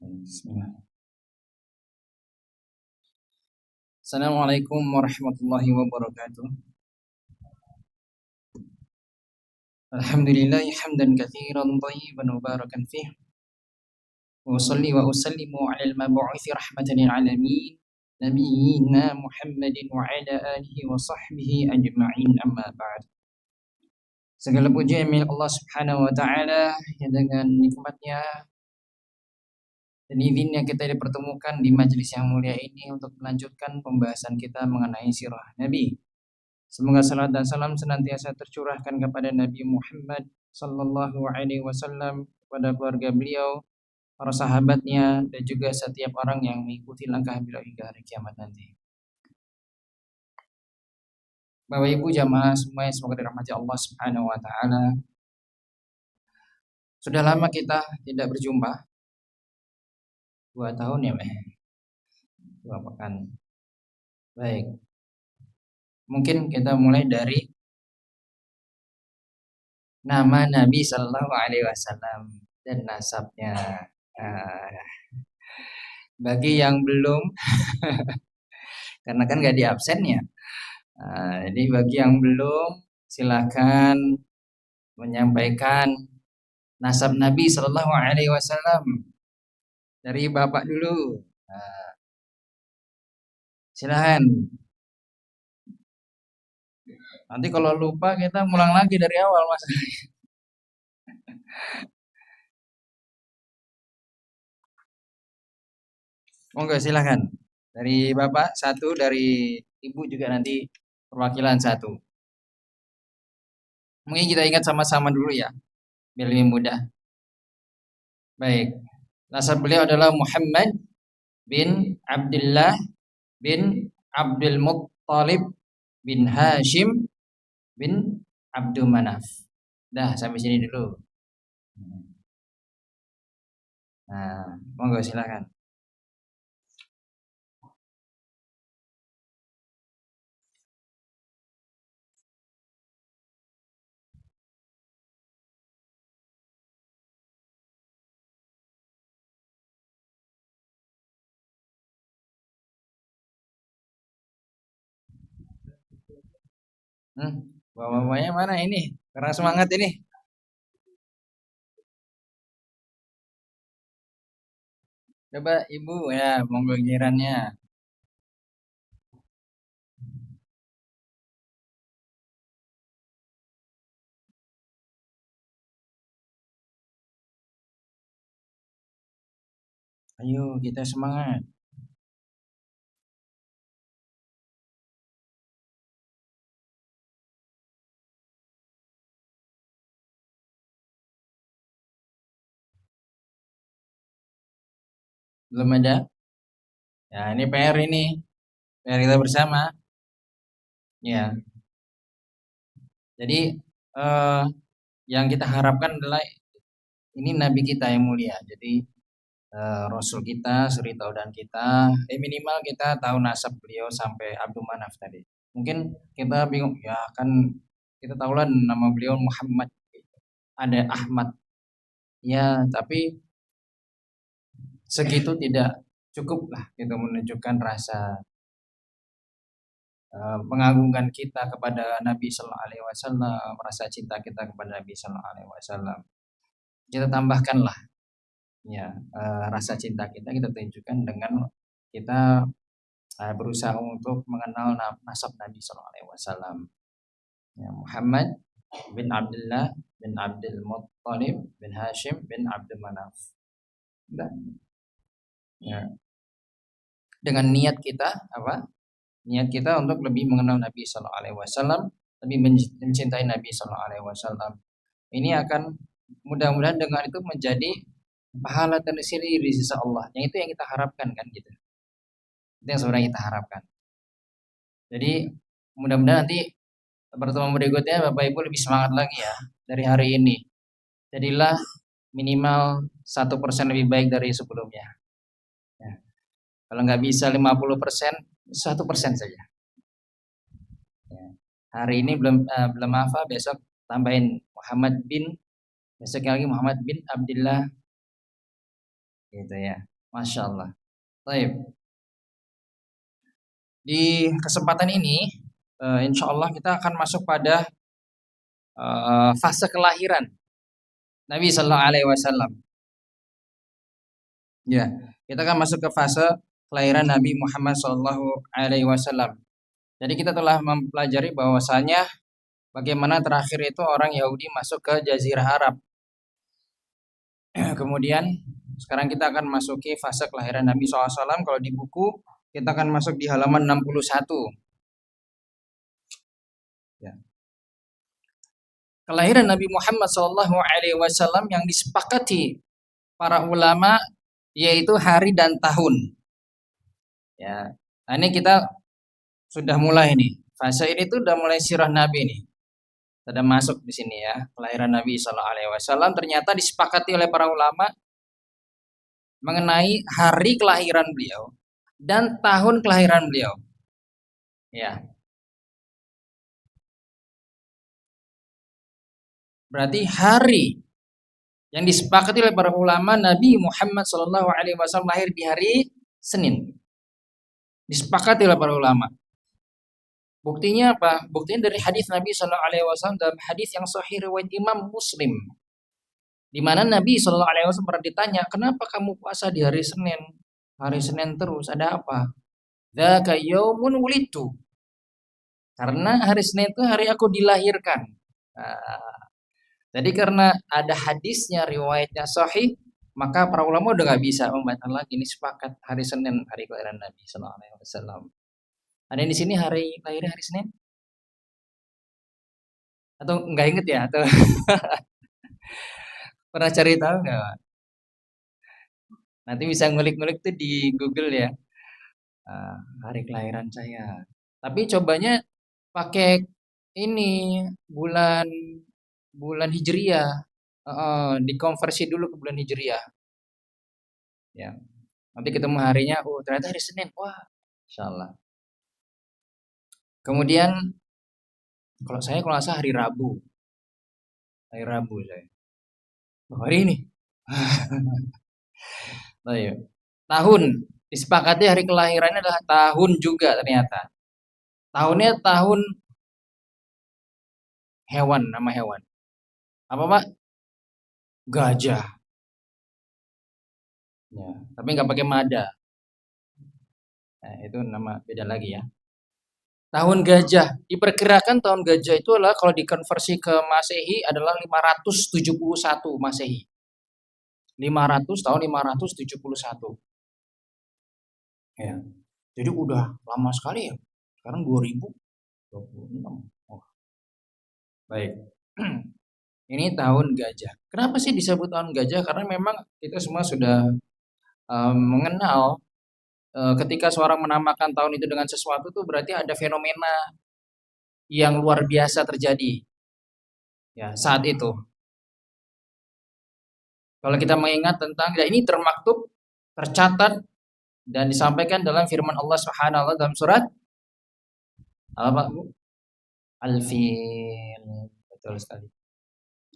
Bismillah. Assalamualaikum warahmatullahi wabarakatuh. Alhamdulillah hamdan katsiran thayyiban mubarakan fih. Wa shalli wa usallimu 'ala al-mab'uuts rahmatan lil 'alamin nabiyyina Muhammadin wa 'ala alihi wa sahbihi ajma'in amma ba'd. Segala puji milik Allah Subhanahu wa taala yang dengan nikmatnya dan izinnya kita dipertemukan di majelis yang mulia ini untuk melanjutkan pembahasan kita mengenai sirah Nabi. Semoga salat dan salam senantiasa tercurahkan kepada Nabi Muhammad sallallahu alaihi wasallam, kepada keluarga beliau, para sahabatnya, dan juga setiap orang yang mengikuti langkah beliau hingga hari kiamat nanti. Bapak Ibu jamaah semuanya, semoga dirahmati Allah Subhanahu wa taala. Sudah lama kita tidak berjumpa. 2 tahun ya, Meh. 2 pekan. Baik. Mungkin kita mulai dari nama Nabi sallallahu alaihi wasallam dan nasabnya. Bagi yang belum karena kan nggak di absen ya. Jadi bagi yang belum silakan menyampaikan nasab Nabi sallallahu alaihi wasallam dari Bapak dulu. Silakan. Nanti kalau lupa kita ngulang lagi dari awal, Mas. Monggo silakan. Dari Bapak satu, dari Ibu juga nanti perwakilan satu. Mungkin kita ingat sama-sama dulu ya, biar lebih mudah. Baik. Nasab beliau adalah Muhammad bin Abdullah bin Abdul Muttalib bin Hashim bin Abdul Manaf. Dah sampai sini dulu. Nah, monggo silakan. Bapak-bapaknya mana ini? Kurang semangat ini. Coba Ibu ya, monggo girannya. Ayo kita semangat. Belum ada? Ya, ini PR ini. PR kita bersama. Ya. Jadi yang kita harapkan adalah ini Nabi kita yang mulia. Jadi Rasul kita, suri taudan kita, minimal kita tahu nasab beliau sampai Abdul Manaf tadi. Mungkin kita bingung, ya kan kita tahulah nama beliau Muhammad, ada Ahmad. Ya, tapi segitu tidak cukup lah kita menunjukkan rasa mengagungkan kita kepada Nabi Sallallahu Alaihi Wasallam, rasa cinta kita kepada Nabi Sallallahu Alaihi Wasallam. Kita tambahkanlah, ya rasa cinta kita tunjukkan dengan kita berusaha untuk mengenal nasab Nabi Sallallahu Alaihi Wasallam. Ya, Muhammad bin Abdullah bin Abdul Muttalib bin Hashim bin Abdul Manaf. Dan, ya, dengan niat kita apa? niat kita untuk lebih mengenal Nabi Sallallahu Alaihi Wasallam, lebih mencintai Nabi Sallallahu Alaihi Wasallam. Ini akan mudah-mudahan dengan itu menjadi pahala tersendiri di sisi Allah. Yang itu yang kita harapkan kan gitu. Itu yang sebenarnya kita harapkan. Jadi mudah-mudahan nanti pertemuan berikutnya Bapak Ibu lebih semangat lagi ya dari hari ini. Jadilah minimal 1% lebih baik dari sebelumnya. Ya. Kalau nggak bisa 50%, 1% saja. Ya. Hari ini belum hafal, besok tambahin Muhammad bin, besok lagi Muhammad bin Abdullah, gitu ya. Masya Allah. Baik. Di kesempatan ini, insya Allah kita akan masuk pada fase kelahiran Nabi Sallallahu Alaihi Wasallam. Ya, kita akan masuk ke fase kelahiran Nabi Muhammad Sallallahu Alaihi Wasallam. Jadi kita telah mempelajari bahwasanya bagaimana terakhir itu orang Yahudi masuk ke Jazirah Arab. Kemudian sekarang kita akan masuki fase kelahiran Nabi SAW. Kalau di buku kita akan masuk di halaman 61. Ya. Kelahiran Nabi Muhammad SAW yang disepakati para ulama yaitu hari dan tahun. Ya, nah ini kita sudah mulai nih. Fase ini tuh udah mulai sirah Nabi nih. Sudah masuk di sini ya, kelahiran Nabi Sallallahu Alaihi Wasallam ternyata disepakati oleh para ulama mengenai hari kelahiran beliau dan tahun kelahiran beliau. Ya. Berarti hari yang disepakati oleh para ulama Nabi Muhammad Sallallahu Alaihi Wasallam lahir di hari Senin. Disepakati oleh para ulama. Buktinya apa? Buktinya dari hadis Nabi Sallallahu Alaihi Wasallam dalam hadis yang sahih riwayat Imam Muslim, di mana Nabi Sallallahu Alaihi Wasallam pernah ditanya, kenapa kamu puasa di hari Senin? Hari Senin terus, ada apa? Dzaka yaumun wulidtu. Karena hari Senin itu hari aku dilahirkan. Nah, jadi karena ada hadisnya, riwayatnya sahih, maka para ulama udah nggak bisa membantah lagi. Ini sepakat hari Senin, hari kelahiran Nabi Sallallahu Alaihi Wasallam. Ada yang di sini hari lahirnya hari Senin? Atau nggak inget ya? Atau pernah cari tahu nggak? Nanti bisa ngulik-ngulik tuh di Google ya. Hari kelahiran saya. Tapi cobanya pakai ini bulan bulan Hijriah. Dikonversi dulu ke bulan Hijriah. Ya. Nanti ketemu harinya, oh ternyata hari Senin. Wah, insyaallah. Kemudian kalau nggak salah hari Rabu. Hari Rabu saya. Oh, hari ini. Baik. Tahun disepakati hari kelahirannya adalah tahun juga ternyata. Tahunnya tahun hewan, nama hewan. Apa Pak? Gajah. Ya, tapi nggak pakai mada. Nah, itu nama beda lagi ya. Tahun gajah. Diperkirakan tahun gajah itu adalah kalau dikonversi ke Masehi adalah 571 Masehi. 571. Ya. Jadi udah lama sekali ya. Sekarang 2026. Oh, baik. Ini tahun gajah. Kenapa sih disebut tahun gajah? Karena memang kita semua sudah mengenal ketika seorang menamakan tahun itu dengan sesuatu tuh berarti ada fenomena yang luar biasa terjadi ya saat itu. Kalau kita mengingat tentang ya ini termaktub, tercatat dan disampaikan dalam firman Allah Subhanahu wa taala dalam surat apa Bu? Al-Fil. Betul sekali.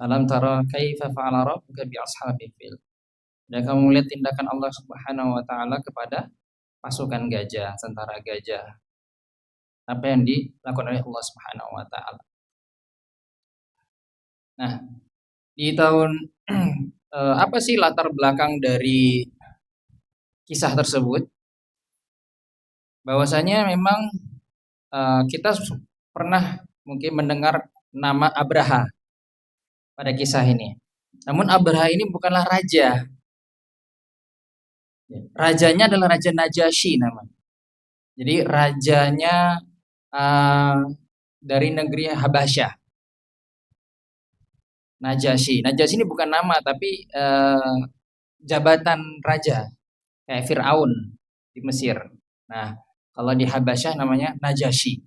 Alam tara kaifa fa'ala rabbuka bi ashabil fil. Dan kamu melihat tindakan Allah Subhanahu wa taala kepada pasukan gajah, tentara gajah. Apa yang dilakukan oleh Allah Subhanahu wa taala. Nah, di tahun apa sih latar belakang dari kisah tersebut? Bahwasanya memang kita pernah mungkin mendengar nama Abraha pada kisah ini. Namun Abraha ini bukanlah raja. Rajanya adalah Raja Najasyi namanya. Jadi rajanya dari negeri Habasyah, Najasyi. Najasyi ini bukan nama tapi jabatan raja kayak Firaun di Mesir. Nah, kalau di Habasyah namanya Najasyi.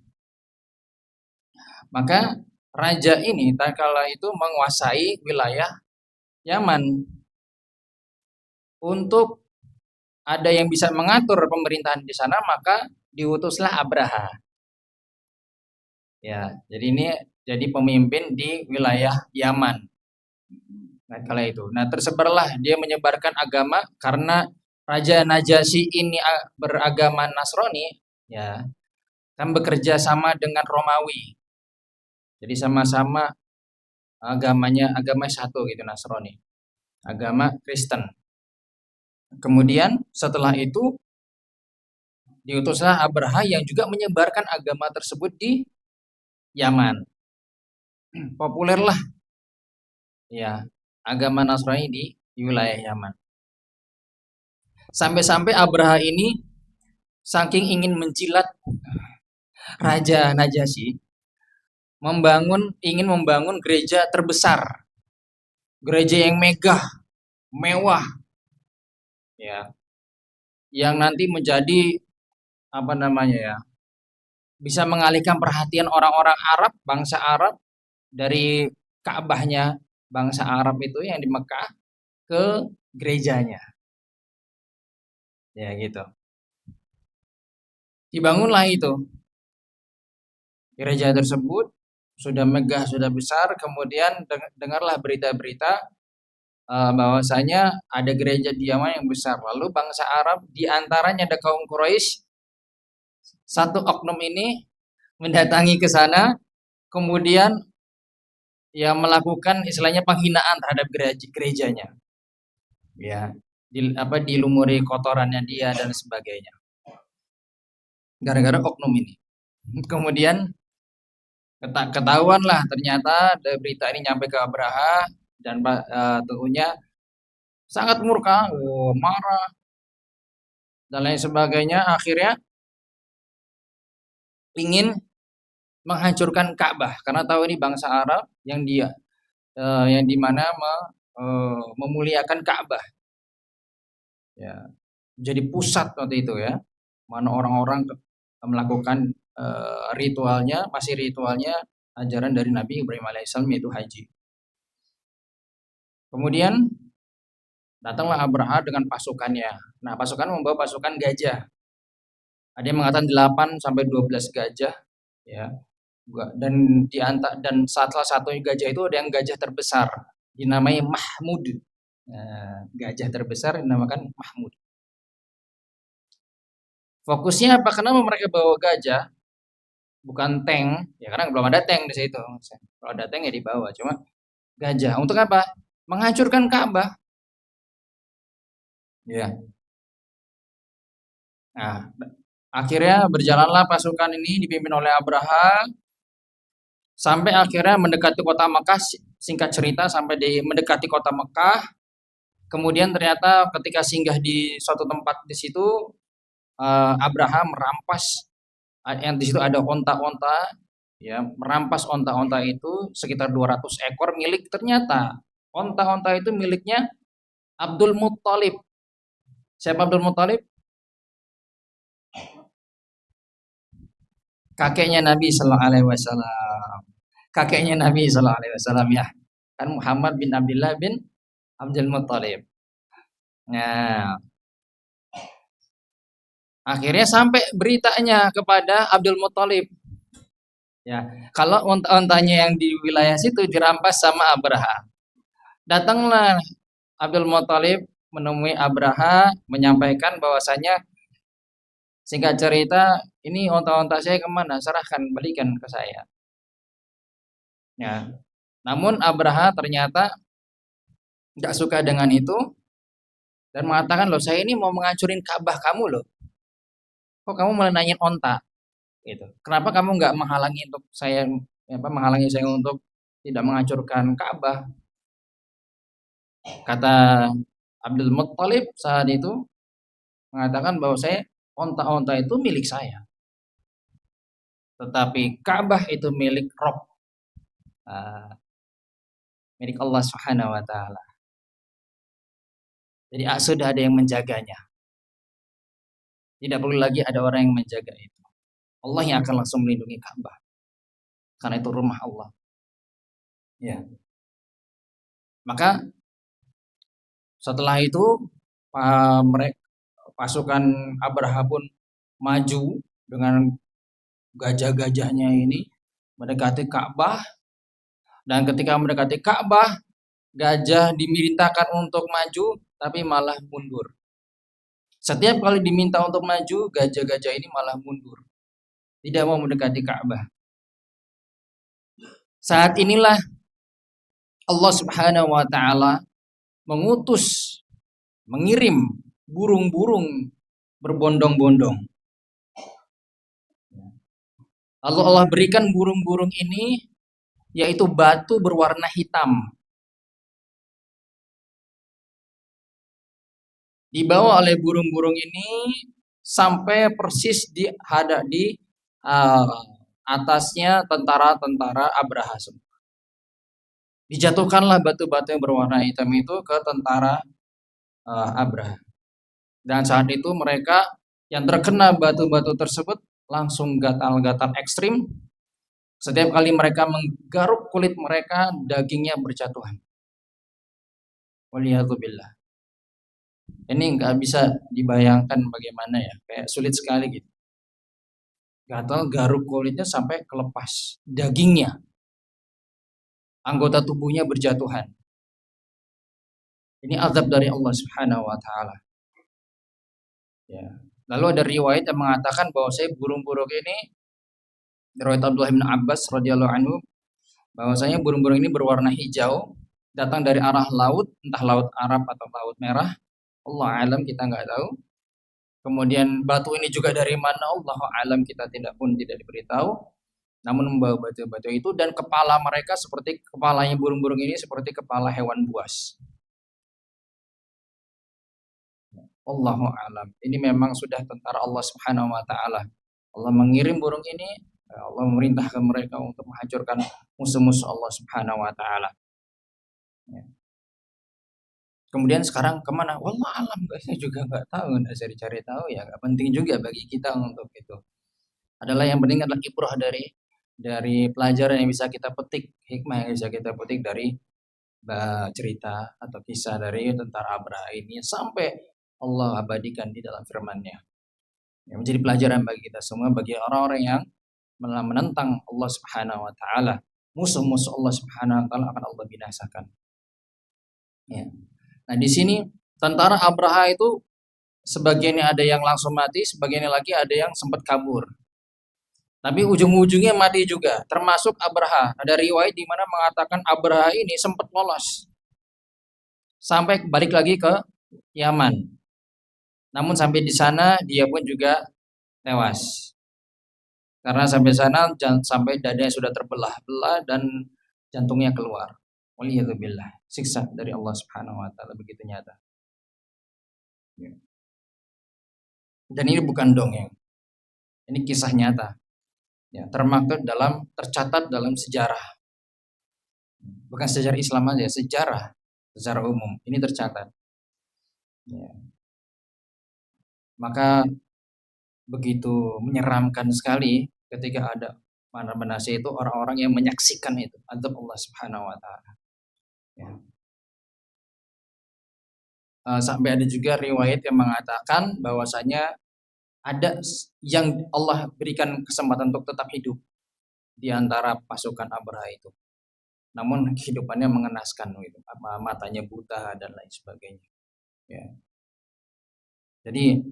Maka raja ini tatkala itu menguasai wilayah Yaman. Untuk ada yang bisa mengatur pemerintahan di sana, maka diutuslah Abraha. Ya, jadi ini jadi pemimpin di wilayah Yaman. Nah, kala itu. Nah, tersebarlah dia menyebarkan agama karena Raja Najasyi ini beragama Nasrani, ya, kan bekerja sama dengan Romawi. Jadi sama-sama agama satu gitu, Nasrani. Agama Kristen. Kemudian setelah itu diutuslah Abraha yang juga menyebarkan agama tersebut di Yaman. Populerlah ya agama Nasrani di wilayah Yaman. Sampai-sampai Abraha ini saking ingin menjilat Raja Najasyi ingin membangun gereja terbesar. Gereja yang megah, mewah. Ya. Yang nanti menjadi apa namanya ya? Bisa mengalihkan perhatian orang-orang Arab, bangsa Arab dari Ka'bahnya bangsa Arab itu yang di Mekah ke gerejanya. Ya gitu. Dibangunlah itu. Gereja tersebut sudah megah, sudah besar, kemudian dengarlah berita-berita bahwasanya ada gereja di Yaman yang besar. Lalu bangsa Arab di antaranya ada kaum Quraisy, satu oknum ini mendatangi ke sana, kemudian ya melakukan istilahnya penghinaan terhadap gerejanya. Ya, dilumuri kotorannya dia dan sebagainya. Gara-gara oknum ini. Kemudian ketahuan lah ternyata berita ini nyampe ke Abraha dan tentunya sangat murka, marah dan lain sebagainya. Akhirnya ingin menghancurkan Ka'bah karena tahu ini bangsa Arab yang yang dimana memuliakan Ka'bah. Ya, jadi pusat waktu itu ya, mana orang-orang melakukan masih ritualnya ajaran dari Nabi Ibrahim alaihissalam yaitu haji. Kemudian datanglah Abraha dengan pasukannya. Nah, pasukan membawa pasukan gajah. Ada yang mengatakan 8 sampai 12 gajah, ya. Dan salah satu gajah itu ada yang gajah terbesar, dinamai Mahmud. Gajah terbesar dinamakan Mahmud. Fokusnya apa? Kenapa mereka bawa gajah? Bukan tank, ya karena belum ada tank di situ. Kalau ada tank ya dibawa, cuma gajah. Untuk apa? Menghancurkan Ka'bah. Ya. Nah, akhirnya berjalanlah pasukan ini dipimpin oleh Abraha sampai akhirnya mendekati kota Mekah. Singkat cerita sampai mendekati kota Mekah. Kemudian ternyata ketika singgah di suatu tempat di situ Abraha merampas yang di situ ada onta-onta, ya, merampas onta-onta itu sekitar 200 ekor milik, ternyata onta-onta itu miliknya Abdul Muttalib. Siapa Abdul Muttalib? Kakeknya Nabi Sallallahu Alaihi Wasallam. Kakeknya Nabi Sallallahu Alaihi Wasallam ya, kan Muhammad bin Abdullah bin Abdul Muttalib. Nah, akhirnya sampai beritanya kepada Abdul Muttalib. Ya, kalau onta-ontanya yang di wilayah situ dirampas sama Abraha. Datanglah Abdul Muttalib menemui Abraha menyampaikan bahwasanya singkat cerita ini onta-onta saya kemana? Serahkan, balikan ke saya. Ya, namun Abraha ternyata nggak suka dengan itu dan mengatakan loh saya ini mau menghancurin Ka'bah kamu loh. Kok kamu malah nanyain onta? Gitu. Kenapa kamu nggak menghalangi saya untuk tidak menghancurkan Ka'bah? Kata Abdul Muttalib saat itu mengatakan bahwa saya onta-onta itu milik saya, tetapi Ka'bah itu milik Rob, uh, milik Allah Subhanahu wa taala. Jadi sudah ada yang menjaganya. Tidak perlu lagi ada orang yang menjaga itu. Allah yang akan langsung melindungi Ka'bah. Karena itu rumah Allah. Ya. Maka setelah itu mereka pasukan Abraha pun maju dengan gajah-gajahnya ini mendekati Ka'bah, dan ketika mendekati Ka'bah, gajah dimintakan untuk maju tapi malah mundur. Setiap kali diminta untuk maju, gajah-gajah ini malah mundur. Tidak mau mendekati Ka'bah. Saat inilah Allah Subhanahu wa taala mengirim burung-burung berbondong-bondong. Lalu Allah berikan burung-burung ini yaitu batu berwarna hitam. Dibawa oleh burung-burung ini sampai persis di atasnya tentara-tentara Abraha. Dijatuhkanlah batu-batu yang berwarna hitam itu ke tentara Abraha. Dan saat itu mereka yang terkena batu-batu tersebut langsung gatal-gatal ekstrim. Setiap kali mereka menggaruk kulit mereka, dagingnya berjatuhan. Waliyadzubillah. Ini nggak bisa dibayangkan bagaimana ya, kayak sulit sekali gitu. Gatal, garuk kulitnya sampai kelepas dagingnya. Anggota tubuhnya berjatuhan. Ini azab dari Allah Subhanahu wa taala. Ya. Lalu ada riwayat yang mengatakan bahwa burung-burung ini, riwayat Abdullah bin Abbas radhiyallahu anhu, bahwasanya burung-burung ini berwarna hijau, datang dari arah laut, entah laut Arab atau laut Merah. Allah alam, kita nggak tahu. Kemudian batu ini juga dari mana, Allah alam, kita tidak diberitahu. Namun membawa batu-batu itu, dan kepala mereka seperti kepalanya burung-burung ini seperti kepala hewan buas. Allahu alam. Ini memang sudah tentara Allah Subhanahu wa taala. Allah mengirim burung ini, Allah memerintahkan mereka untuk menghancurkan musuh-musuh Allah Subhanahu wa taala. Ya. Kemudian sekarang kemana? Wallah alam, saya juga nggak tahu, nggak saya dicari tahu ya, nggak penting juga bagi kita untuk itu. Adalah yang penting adalah ibrah dari pelajaran yang bisa kita petik, hikmah yang bisa kita petik dari cerita atau kisah dari tentara Abraha ini sampai Allah abadikan di dalam firman-Nya. Yang menjadi pelajaran bagi kita semua, bagi orang-orang yang menentang Allah Subhanahu wa taala. Musuh-musuh Allah Subhanahu wa taala akan Allah binasakan. Ya. Nah, di sini tentara Abraha itu sebagiannya ada yang langsung mati, sebagiannya lagi ada yang sempat kabur. Tapi ujung-ujungnya mati juga, termasuk Abraha. Ada riwayat di mana mengatakan Abraha ini sempat lolos sampai balik lagi ke Yaman. Namun sampai di sana dia pun juga tewas. Karena sampai sana sampai dadanya sudah terbelah-belah dan jantungnya keluar. Waliyadzubillah, siksa dari Allah Subhanahu wa taala begitu nyata. Dan ini bukan dongeng. Ini kisah nyata. Ya, tercatat dalam sejarah. Bukan sejarah Islam aja, sejarah secara umum. Ini tercatat. Ya. Maka begitu menyeramkan sekali ketika ada manasih itu orang-orang yang menyaksikan itu azab Allah Subhanahu wa taala. Ya. Sampai ada juga riwayat yang mengatakan bahwasanya ada yang Allah berikan kesempatan untuk tetap hidup di antara pasukan Abraha itu. Namun kehidupannya mengenaskan gitu, matanya buta dan lain sebagainya. Ya. Jadi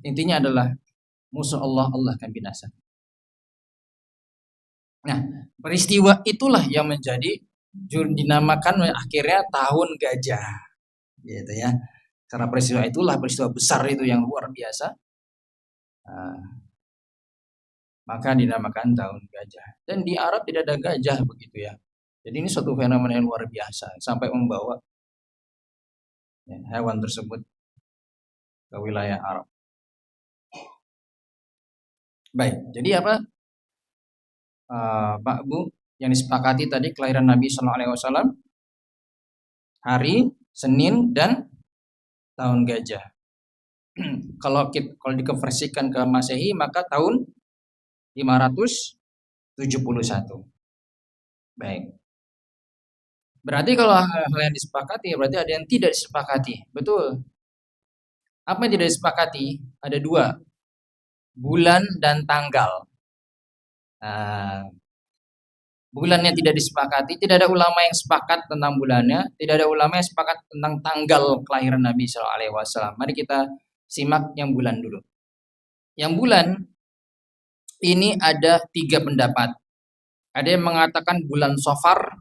intinya adalah musuh Allah akan binasa. Nah, peristiwa itulah yang dinamakan akhirnya tahun gajah, gitu ya. Karena peristiwa itulah peristiwa besar itu yang luar biasa, maka dinamakan tahun gajah. Dan di Arab tidak ada gajah begitu ya. Jadi ini suatu fenomena yang luar biasa sampai membawa hewan tersebut ke wilayah Arab. Baik, jadi apa Pak Bu yang disepakati tadi kelahiran Nabi Shallallahu Alaihi Wasallam hari Senin dan tahun gajah. Kalau dikonversikan ke Masehi maka tahun 571. Baik. Berarti kalau hal yang disepakati berarti ada yang tidak disepakati. Betul. Apa yang tidak disepakati? Ada dua, bulan dan tanggal. Nah, bulannya tidak disepakati, tidak ada ulama yang sepakat tentang bulannya, tidak ada ulama yang sepakat tentang tanggal kelahiran Nabi Shallallahu Alaihi Wasallam. Mari kita simak yang bulan dulu. Yang bulan ini ada tiga pendapat. Ada yang mengatakan bulan Safar,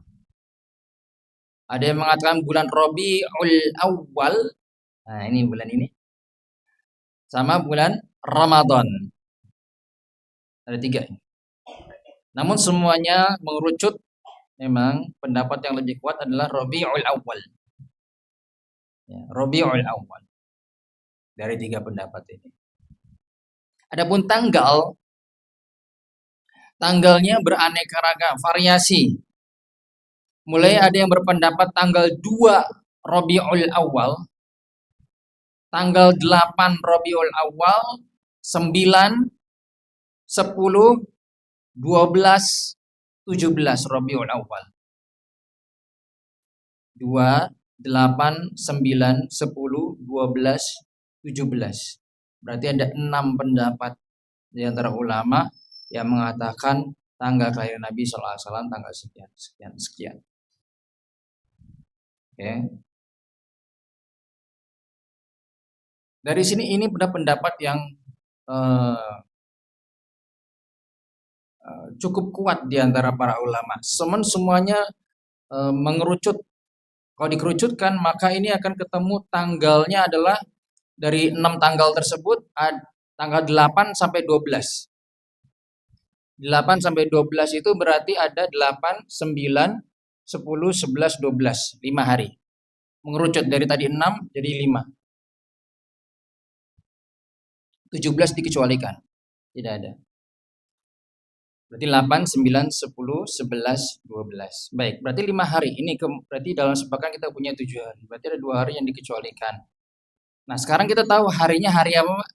ada yang mengatakan bulan Rabiul Awal. Nah, ini bulan ini. Sama bulan Ramadan. Ada tiga. Namun semuanya mengerucut memang pendapat yang lebih kuat adalah Rabiul Awal. Ya, Rabiul Awal. Dari tiga pendapat ini. Adapun tanggalnya beraneka ragam, variasi. Mulai ada yang berpendapat tanggal 2 Rabiul Awal, tanggal 8 Rabiul Awal, 9, 10, 12, 17 Rabiul Awal. 2, 8, 9, 10, 12, 17. Berarti ada 6 pendapat di antara ulama yang mengatakan tanggal kelahiran Nabi Sallallahu Alaihi Wasallam tanggal sekian, sekian, sekian. Oke. Dari sini ini pendapat yang cukup kuat di antara para ulama. Semuanya mengerucut. Kalau dikerucutkan maka ini akan ketemu tanggalnya adalah dari 6 tanggal tersebut tanggal 8 sampai 12. 8 sampai 12 itu berarti ada 8, 9, 10, 11, 12, 5 hari. Mengerucut dari tadi 6 jadi 5. 17 dikecualikan. Tidak ada. Berarti 8, 9, 10, 11, 12. Baik, berarti 5 hari. Ini berarti dalam sepekan kita punya 7 hari. Berarti ada 2 hari yang dikecualikan. Nah, sekarang kita tahu harinya hari apa, Pak?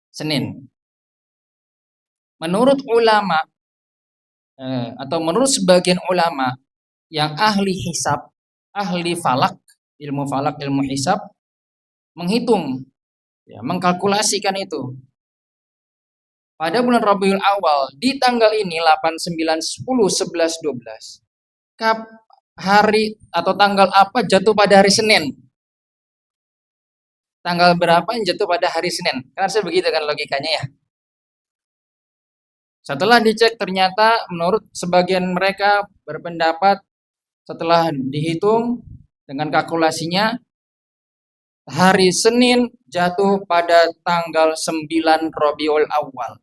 Senin. Menurut ulama atau menurut sebagian ulama yang ahli hisab, ahli falak, ilmu hisab, menghitung, ya, mengkalkulasikan itu. Pada bulan Rabiul Awal, di tanggal ini 8, 9, 10, 11, 12. Hari atau tanggal apa jatuh pada hari Senin? Tanggal berapa yang jatuh pada hari Senin? Karena saya begitu kan logikanya ya. Setelah dicek ternyata menurut sebagian mereka berpendapat setelah dihitung dengan kalkulasinya hari Senin jatuh pada tanggal 9 Rabiul Awal.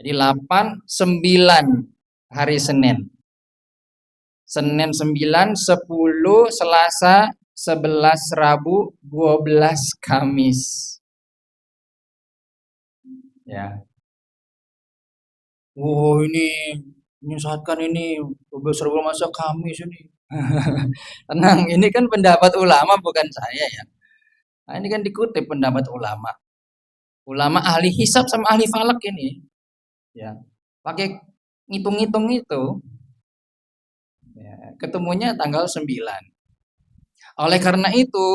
Jadi 8, 9 hari Senin. Senin 9, 10 Selasa, 11 Rabu, 12 Kamis. Ya. Oh, ini menyesatkan ini 12 Rabu masa Kamis ini. Tenang, ini kan pendapat ulama bukan saya ya. Nah, ini kan dikutip pendapat ulama. Ulama ahli hisab sama ahli falak ini. Ya. Pakai ngitung-ngitung itu. Ya, ketemunya tanggal 9. Oleh karena itu,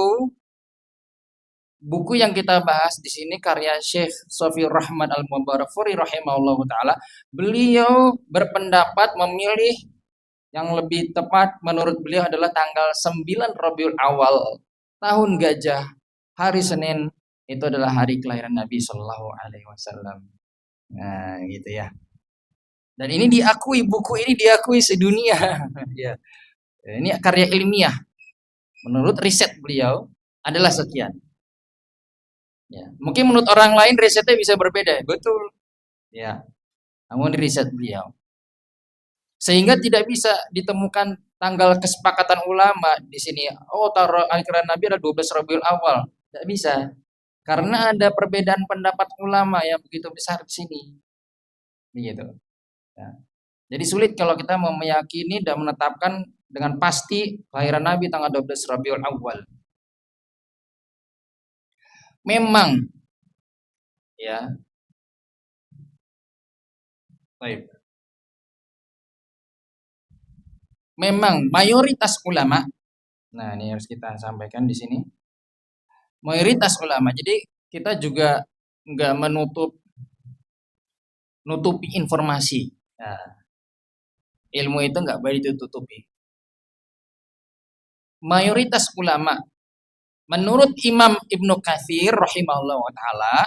buku yang kita bahas di sini karya Syekh Sofiur Rahman Al-Mubarakfuri rahimahullahu taala, beliau berpendapat memilih yang lebih tepat menurut beliau adalah tanggal 9 Rabiul Awal, tahun gajah, hari Senin, itu adalah hari kelahiran Nabi Shallallahu alaihi wasallam. Nah, gitu ya. Dan ini diakui, buku ini diakui sedunia. Ya. Ini karya ilmiah. Menurut riset beliau adalah sekian. Ya. Mungkin menurut orang lain risetnya bisa berbeda, betul. Ya. Namun di riset beliau. Sehingga tidak bisa ditemukan tanggal kesepakatan ulama di sini. Oh, taruh kelahiran Nabi ada 12 Rabiul Awal. Tidak bisa. Karena ada perbedaan pendapat ulama yang begitu besar di sini. Begitu. Ya. Jadi sulit kalau kita mau meyakini dan menetapkan dengan pasti kelahiran Nabi tanggal 12 Rabiul Awal. Memang ya. Baik. Memang mayoritas ulama, nah ini harus kita sampaikan di sini. Mayoritas ulama. Jadi kita juga nggak nutupi informasi. Nah, ilmu itu nggak boleh ditutupi. Mayoritas ulama, menurut Imam Ibnu Katsir rahimahullah taala,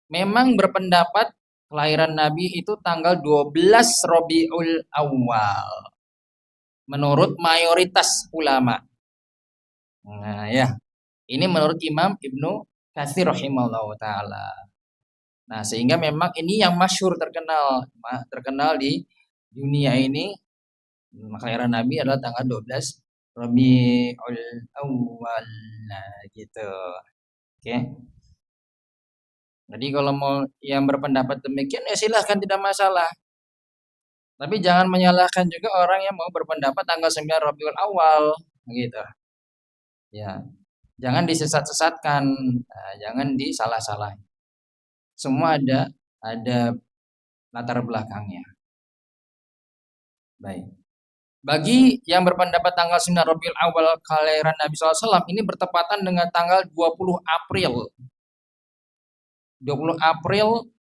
memang berpendapat kelahiran Nabi itu tanggal 12 Rabiul Awal. Menurut mayoritas ulama. Nah, ya. Ini menurut Imam Ibnu Katsir rahimahullah taala. Nah, sehingga memang ini yang masyhur terkenal di dunia ini. Kelahiran Nabi adalah tanggal 12 Rabiul Awal. Nah, gitu. Oke. Jadi kalau mau yang berpendapat demikian ya silahkan, tidak masalah. Tapi jangan menyalahkan juga orang yang mau berpendapat tanggal 9 Rabiul Awal gitu. Ya. Jangan disesat-sesatkan, jangan disalah-salahin. Semua ada latar belakangnya. Baik. Bagi yang berpendapat tanggal 9 Rabiul Awal kelahiran Nabi SAW ini bertepatan dengan tanggal 20 April. 20 April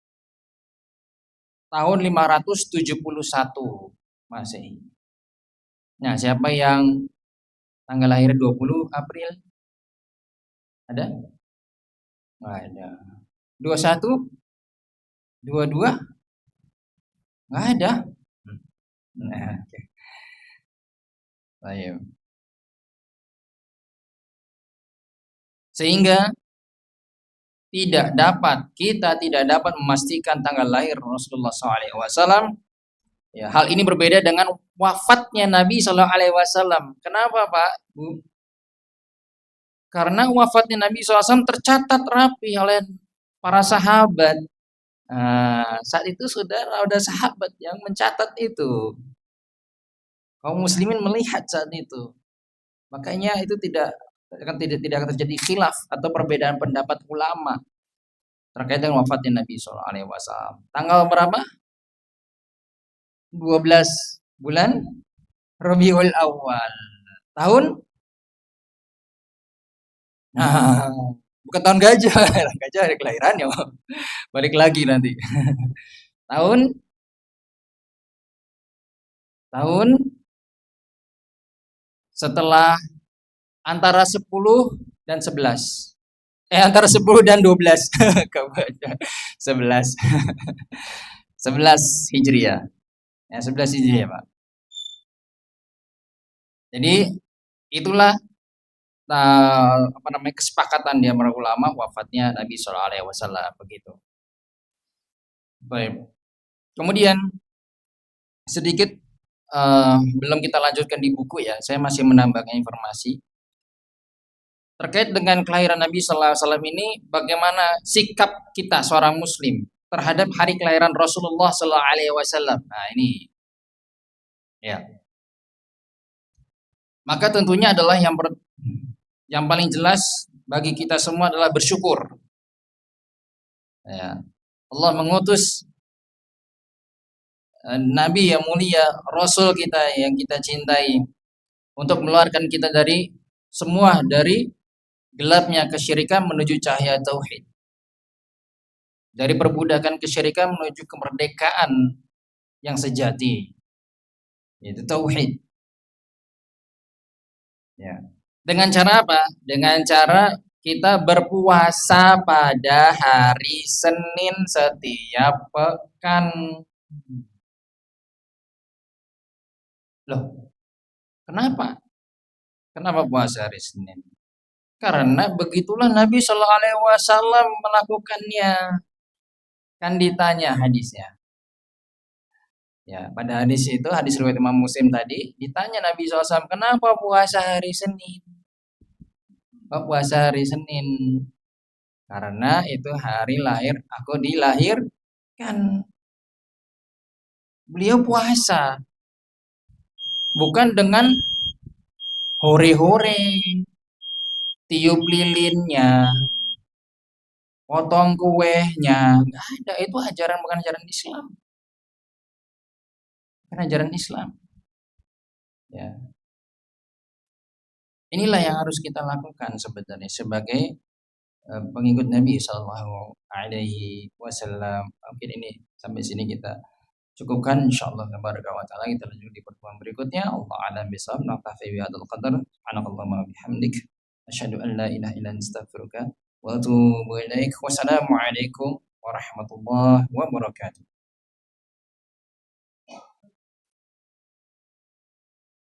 tahun 571 Masehi. Nah, siapa yang tanggal lahir 20 April? Ada? Nggak ada. 21? 22? Nggak ada. Nah, oke. Baik. Sehingga kita tidak dapat memastikan tanggal lahir Rasulullah SAW. Ya, hal ini berbeda dengan wafatnya Nabi SAW. Kenapa, Pak, Bu? Karena wafatnya Nabi SAW tercatat rapi oleh para sahabat. Nah, saat itu sudah ada sahabat yang mencatat itu. Kaum muslimin melihat saat itu. Makanya itu tidak akan terjadi khilaf atau perbedaan pendapat ulama terkait dengan wafatnya Nabi SAW. Tanggal berapa? 12 bulan Rabiul Awal. Tahun? Nah, bukan tahun gajah. Gajah hari kelahirannya. Balik lagi nanti. Tahun? Tahun setelah antara 10 dan 11. Antara 10 dan 12. 11. 11 Hijriah. Ya, 11 Hijriah, Pak. Jadi itulah kesepakatan di antara ulama wafatnya Nabi SAW begitu. Baik. Kemudian sedikit belum kita lanjutkan di buku ya, saya masih menambahkan informasi terkait dengan kelahiran Nabi SAW ini, bagaimana sikap kita seorang Muslim terhadap hari kelahiran Rasulullah SAW. Nah ini, ya. Maka tentunya adalah yang paling jelas bagi kita semua adalah bersyukur. Ya. Allah mengutus Nabi yang mulia, Rasul kita yang kita cintai, untuk mengeluarkan kita dari gelapnya kesyirikan menuju cahaya tauhid. Dari perbudakan kesyirikan menuju kemerdekaan yang sejati, yaitu tauhid. Ya. Dengan cara apa? Dengan cara kita berpuasa pada hari Senin setiap pekan. Loh, kenapa? Kenapa puasa hari Senin? Karena begitulah Nabi Shallallahu Alaihi Wasallam melakukannya. Kan ditanya hadisnya. Ya, pada hadis itu, hadis riwayat Imam Muslim tadi, ditanya Nabi SAW, kenapa puasa hari Senin? Kok puasa hari Senin? Karena itu hari lahir aku dilahirkan. Beliau puasa bukan dengan hore-hore, tiup lilinnya, potong kuenya, nggak ada. Itu ajaran bukan ajaran Islam. Bukan ajaran Islam. Ya. Inilah yang harus kita lakukan sebenarnya sebagai pengikut Nabi Shallallahu Alaihi Wasallam. Mungkin ini sampai sini kita cukupkan, insyaallah taala kita lanjut di pertemuan berikutnya. Allah a'lam bishawab. Naktafi bi hadzal qadar. Subhanakallahumma wa bihamdik asyhadu an la ilaha illa anta astaghfiruka wa atubu ilaik. Wassalamualaikum warahmatullahi wabarakatuh.